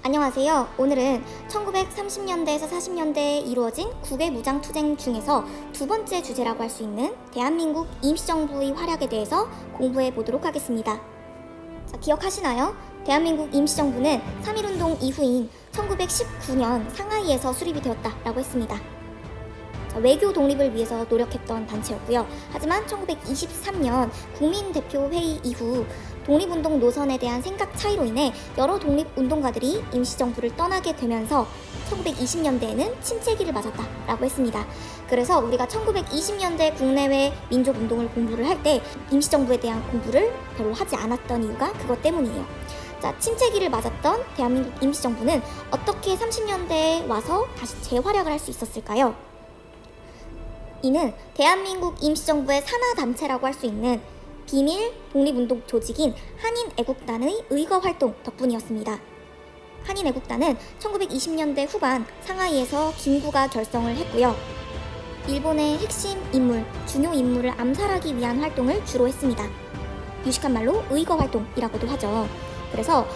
안녕하세요. 오늘은 1930년대에서 40년대에 이루어진 국외 무장투쟁 중에서 두 번째 주제라고 할 수 있는 대한민국 임시정부의 활약에 대해서 공부해 보도록 하겠습니다. 자, 기억하시나요? 대한민국 임시정부는 3.1운동 이후인 1919년 상하이에서 수립이 되었다라고 했습니다. 외교 독립을 위해서 노력했던 단체였고요. 하지만 1923년 국민대표회의 이후 독립운동 노선에 대한 생각 차이로 인해 여러 독립운동가들이 임시정부를 떠나게 되면서 1920년대에는 침체기를 맞았다라고 했습니다. 그래서 우리가 1920년대 국내외 민족운동을 공부를 할 때 임시정부에 대한 공부를 별로 하지 않았던 이유가 그것 때문이에요. 자, 침체기를 맞았던 대한민국 임시정부는 어떻게 30년대에 와서 다시 재활약을 할 수 있었을까요? 이는 대한민국 임시정부의 산하단체라고 할 수 있는 비밀 독립운동 조직인 한인애국단의 의거 활동 덕분이었습니다. 한인애국단은 1920년대 후반 상하이에서 김구가 결성을 했고요. 일본의 핵심 인물, 중요 인물을 암살하기 위한 활동을 주로 했습니다. 유식한 말로 의거 활동이라고도 하죠. 그래서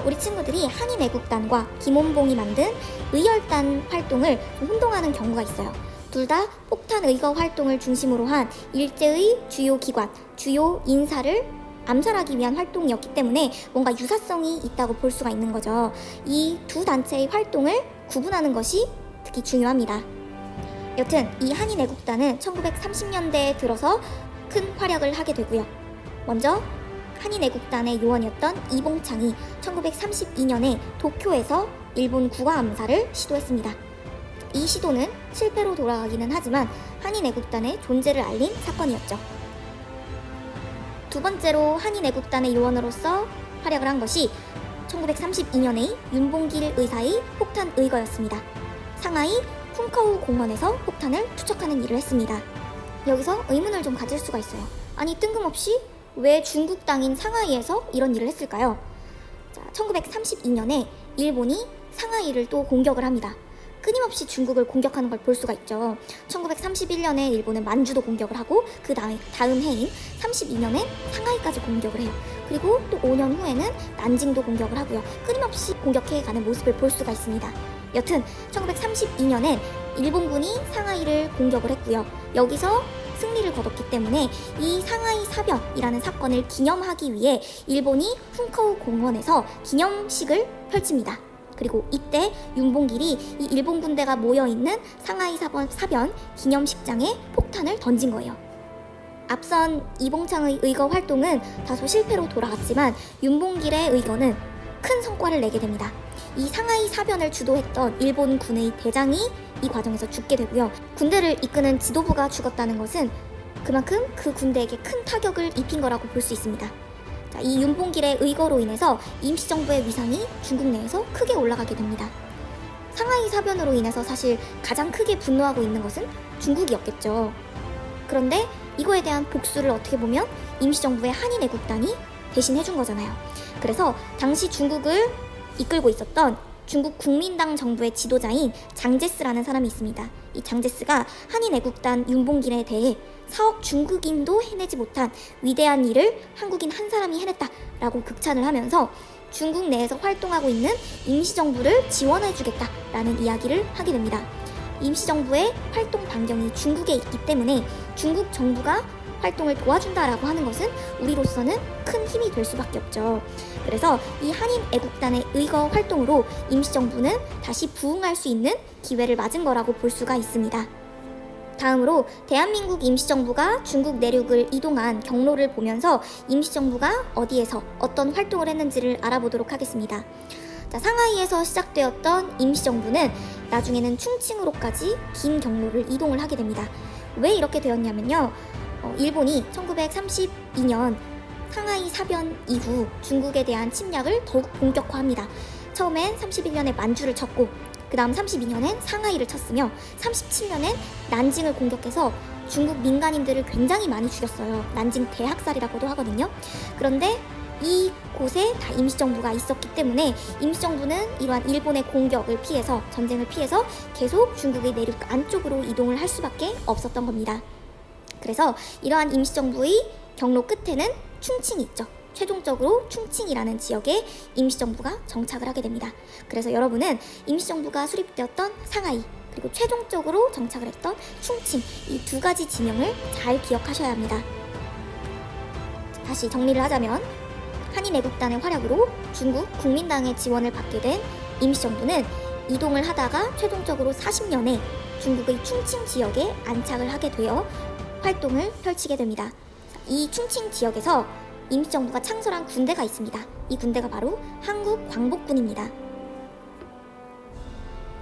우리 친구들이 한인애국단과 김원봉이 만든 의열단 활동을 좀 혼동하는 경우가 있어요. 둘 다 폭탄 의거 활동을 중심으로 한 일제의 주요 기관, 주요 인사를 암살하기 위한 활동이었기 때문에 뭔가 유사성이 있다고 볼 수가 있는 거죠. 이 두 단체의 활동을 구분하는 것이 특히 중요합니다. 여튼 이 한인애국단은 1930년대에 들어서 큰 활약을 하게 되고요. 먼저 한인애국단의 요원이었던 이봉창이 1932년에 도쿄에서 일본 국가 암살을 시도했습니다. 이 시도는 실패로 돌아가기는 하지만 한인애국단의 존재를 알린 사건이었죠. 두 번째로 한인애국단의 요원으로서 활약을 한 것이 1932년의 윤봉길 의사의 폭탄 의거였습니다. 상하이 쿵카오 공원에서 폭탄을 투척하는 일을 했습니다. 여기서 의문을 좀 가질 수가 있어요. 아니, 뜬금없이 왜 중국 땅인 상하이에서 이런 일을 했을까요? 자, 1932년에 일본이 상하이를 또 공격을 합니다. 끊임없이 중국을 공격하는 걸 볼 수가 있죠. 1931년에 일본은 만주도 공격을 하고 그 다음 해인 32년에 상하이까지 공격을 해요. 그리고 또 5년 후에는 난징도 공격을 하고요. 끊임없이 공격해가는 모습을 볼 수가 있습니다. 여튼 1932년엔 일본군이 상하이를 공격을 했고요. 여기서 승리를 거뒀기 때문에 이 상하이 사변이라는 사건을 기념하기 위해 일본이 쿵카오 공원에서 기념식을 펼칩니다. 그리고 이때 윤봉길이 이 일본 군대가 모여있는 상하이 사변 기념식장에 폭탄을 던진 거예요. 앞선 이봉창의 의거 활동은 다소 실패로 돌아갔지만 윤봉길의 의거는 큰 성과를 내게 됩니다. 이 상하이 사변을 주도했던 일본 군의 대장이 이 과정에서 죽게 되고요. 군대를 이끄는 지도부가 죽었다는 것은 그만큼 그 군대에게 큰 타격을 입힌 거라고 볼 수 있습니다. 이 윤봉길의 의거로 인해서 임시정부의 위상이 중국 내에서 크게 올라가게 됩니다. 상하이 사변으로 인해서 사실 가장 크게 분노하고 있는 것은 중국이었겠죠. 그런데 이거에 대한 복수를 어떻게 보면 임시정부의 한인애국단이 대신 해준 거잖아요. 그래서 당시 중국을 이끌고 있었던 중국 국민당 정부의 지도자인 장제스라는 사람이 있습니다. 이 장제스가 한인애국단 윤봉길에 대해 4억 중국인도 해내지 못한 위대한 일을 한국인 한 사람이 해냈다라고 극찬을 하면서 중국 내에서 활동하고 있는 임시정부를 지원해주겠다라는 이야기를 하게 됩니다. 임시정부의 활동 반경이 중국에 있기 때문에 중국 정부가 활동을 도와준다라고 하는 것은 우리로서는 큰 힘이 될 수밖에 없죠. 그래서 이 한인애국단의 의거 활동으로 임시정부는 다시 부흥할 수 있는 기회를 맞은 거라고 볼 수가 있습니다. 다음으로 대한민국 임시정부가 중국 내륙을 이동한 경로를 보면서 임시정부가 어디에서 어떤 활동을 했는지를 알아보도록 하겠습니다. 자, 상하이에서 시작되었던 임시정부는 나중에는 충칭으로까지 긴 경로를 이동을 하게 됩니다. 왜 이렇게 되었냐면요. 일본이 1932년 상하이 사변 이후 중국에 대한 침략을 더욱 본격화합니다. 처음엔 31년에 만주를 쳤고 그 다음 32년엔 상하이를 쳤으며 37년엔 난징을 공격해서 중국 민간인들을 굉장히 많이 죽였어요. 난징 대학살이라고도 하거든요. 그런데 이곳에 다 임시정부가 있었기 때문에 임시정부는 이러한 일본의 공격을 피해서 전쟁을 피해서 계속 중국의 내륙 안쪽으로 이동을 할 수밖에 없었던 겁니다. 그래서 이러한 임시정부의 경로 끝에는 충칭이 있죠. 최종적으로 충칭이라는 지역에 임시정부가 정착을 하게 됩니다. 그래서 여러분은 임시정부가 수립되었던 상하이, 그리고 최종적으로 정착을 했던 충칭, 이 두 가지 지명을 잘 기억하셔야 합니다. 다시 정리를 하자면 한인애국단의 활약으로 중국 국민당의 지원을 받게 된 임시정부는 이동을 하다가 최종적으로 40년에 중국의 충칭 지역에 안착을 하게 되어 활동을 펼치게 됩니다. 이 충칭 지역에서 임시정부가 창설한 군대가 있습니다. 이 군대가 바로 한국광복군입니다.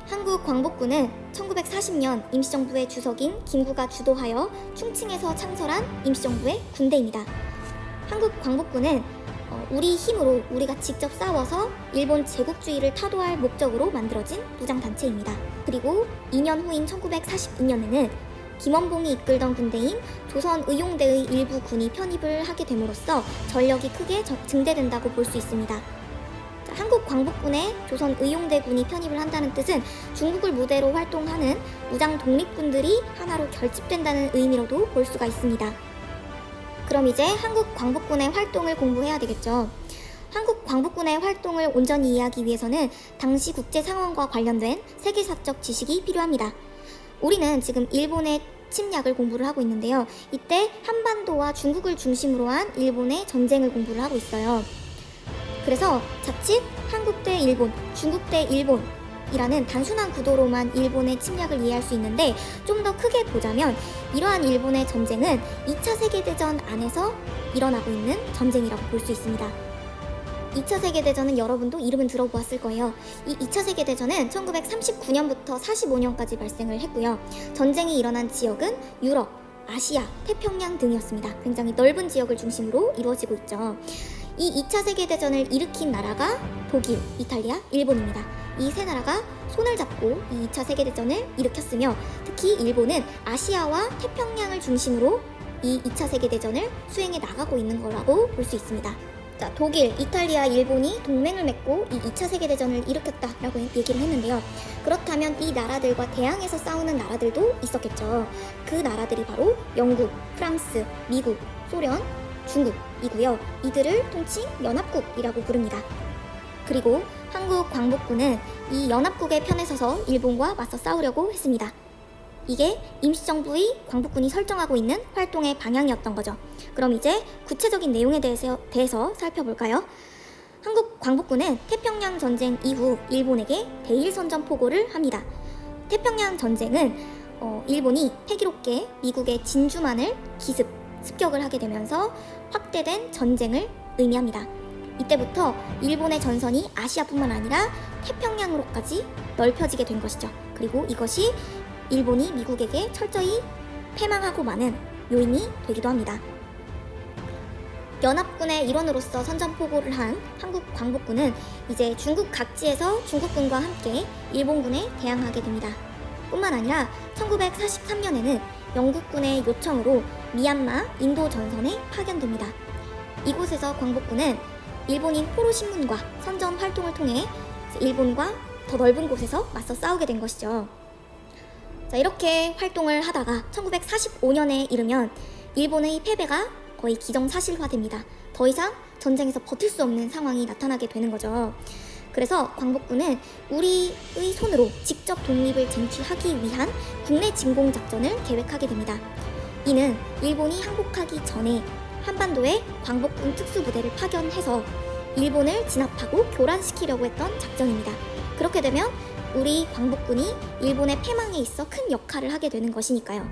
한국광복군은 1940년 임시정부의 주석인 김구가 주도하여 충칭에서 창설한 임시정부의 군대입니다. 한국광복군은 우리 힘으로 우리가 직접 싸워서 일본 제국주의를 타도할 목적으로 만들어진 무장단체입니다. 그리고 2년 후인 1942년에는 김원봉이 이끌던 군대인 조선의용대의 일부 군이 편입을 하게 됨으로써 전력이 크게 증대된다고 볼 수 있습니다. 한국광복군에 조선의용대군이 편입을 한다는 뜻은 중국을 무대로 활동하는 무장 독립군들이 하나로 결집된다는 의미로도 볼 수가 있습니다. 그럼 이제 한국광복군의 활동을 공부해야 되겠죠. 한국광복군의 활동을 온전히 이해하기 위해서는 당시 국제 상황과 관련된 세계사적 지식이 필요합니다. 우리는 지금 일본의 침략을 공부를 하고 있는데요. 이때 한반도와 중국을 중심으로 한 일본의 전쟁을 공부를 하고 있어요. 그래서 자칫 한국 대 일본, 중국 대 일본이라는 단순한 구도로만 일본의 침략을 이해할 수 있는데 좀 더 크게 보자면 이러한 일본의 전쟁은 2차 세계대전 안에서 일어나고 있는 전쟁이라고 볼 수 있습니다. 2차 세계대전은 여러분도 이름은 들어보았을 거예요. 이 2차 세계대전은 1939년부터 45년까지 발생을 했고요. 전쟁이 일어난 지역은 유럽, 아시아, 태평양 등이었습니다. 굉장히 넓은 지역을 중심으로 이루어지고 있죠. 이 2차 세계대전을 일으킨 나라가 독일, 이탈리아, 일본입니다. 이 세 나라가 손을 잡고 이 2차 세계대전을 일으켰으며 특히 일본은 아시아와 태평양을 중심으로 이 2차 세계대전을 수행해 나가고 있는 거라고 볼 수 있습니다. 자, 독일, 이탈리아, 일본이 동맹을 맺고 이 2차 세계대전을 일으켰다라고 얘기를 했는데요. 그렇다면 이 나라들과 대항해서 싸우는 나라들도 있었겠죠. 그 나라들이 바로 영국, 프랑스, 미국, 소련, 중국이고요. 이들을 통칭 연합국이라고 부릅니다. 그리고 한국광복군은 이 연합국의 편에 서서 일본과 맞서 싸우려고 했습니다. 이게 임시정부의 광복군이 설정하고 있는 활동의 방향이었던 거죠. 그럼 이제 구체적인 내용에 대해서 살펴볼까요? 한국광복군은 태평양 전쟁 이후 일본에게 대일선전포고를 합니다. 태평양 전쟁은 일본이 패기롭게 미국의 진주만을 습격을 하게 되면서 확대된 전쟁을 의미합니다. 이때부터 일본의 전선이 아시아뿐만 아니라 태평양으로까지 넓혀지게 된 것이죠. 그리고 이것이 일본이 미국에게 철저히 패망하고 마는 요인이 되기도 합니다. 연합군의 일원으로서 선전포고를 한 한국광복군은 이제 중국 각지에서 중국군과 함께 일본군에 대항하게 됩니다. 뿐만 아니라 1943년에는 영국군의 요청으로 미얀마, 인도 전선에 파견됩니다. 이곳에서 광복군은 일본인 포로신문과 선전 활동을 통해 일본과 더 넓은 곳에서 맞서 싸우게 된 것이죠. 자, 이렇게 활동을 하다가 1945년에 이르면 일본의 패배가 거의 기정사실화됩니다. 더 이상 전쟁에서 버틸 수 없는 상황이 나타나게 되는 거죠. 그래서 광복군은 우리의 손으로 직접 독립을 쟁취하기 위한 국내 진공작전을 계획하게 됩니다. 이는 일본이 항복하기 전에 한반도에 광복군 특수부대를 파견해서 일본을 진압하고 교란시키려고 했던 작전입니다. 그렇게 되면 우리 광복군이 일본의 패망에 있어 큰 역할을 하게 되는 것이니까요.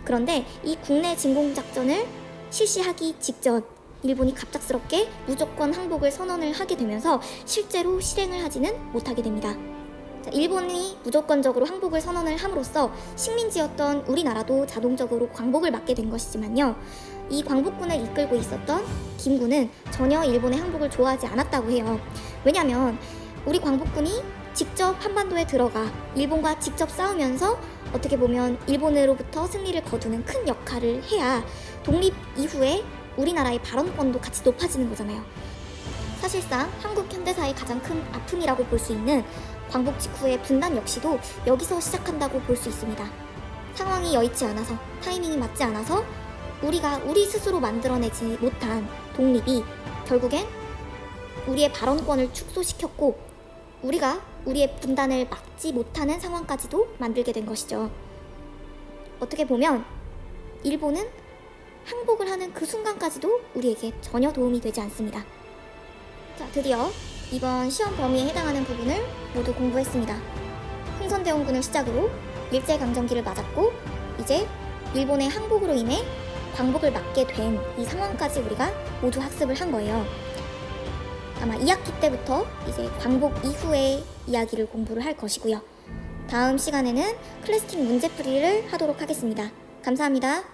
그런데 이 국내 진공작전을 실시하기 직전 일본이 갑작스럽게 무조건 항복을 선언을 하게 되면서 실제로 실행을 하지는 못하게 됩니다. 자, 일본이 무조건적으로 항복을 선언을 함으로써 식민지였던 우리나라도 자동적으로 광복을 맞게 된 것이지만요. 이 광복군을 이끌고 있었던 김구는 전혀 일본의 항복을 좋아하지 않았다고 해요. 왜냐하면 우리 광복군이 직접 한반도에 들어가 일본과 직접 싸우면서 어떻게 보면 일본으로부터 승리를 거두는 큰 역할을 해야 독립 이후에 우리나라의 발언권도 같이 높아지는 거잖아요. 사실상 한국 현대사의 가장 큰 아픔이라고 볼 수 있는 광복 직후의 분단 역시도 여기서 시작한다고 볼 수 있습니다. 상황이 여의치 않아서, 타이밍이 맞지 않아서 우리가 우리 스스로 만들어내지 못한 독립이 결국엔 우리의 발언권을 축소시켰고 우리가 우리의 분단을 막지 못하는 상황까지도 만들게 된 것이죠. 어떻게 보면 일본은 항복을 하는 그 순간까지도 우리에게 전혀 도움이 되지 않습니다. 자, 드디어 이번 시험 범위에 해당하는 부분을 모두 공부했습니다. 흥선대원군을 시작으로 일제강점기를 맞았고 이제 일본의 항복으로 인해 광복을 맞게 된 이 상황까지 우리가 모두 학습을 한 거예요. 아마 2학기 때부터 이제 광복 이후의 이야기를 공부를 할 것이고요. 다음 시간에는 클래스틱 문제풀이를 하도록 하겠습니다. 감사합니다.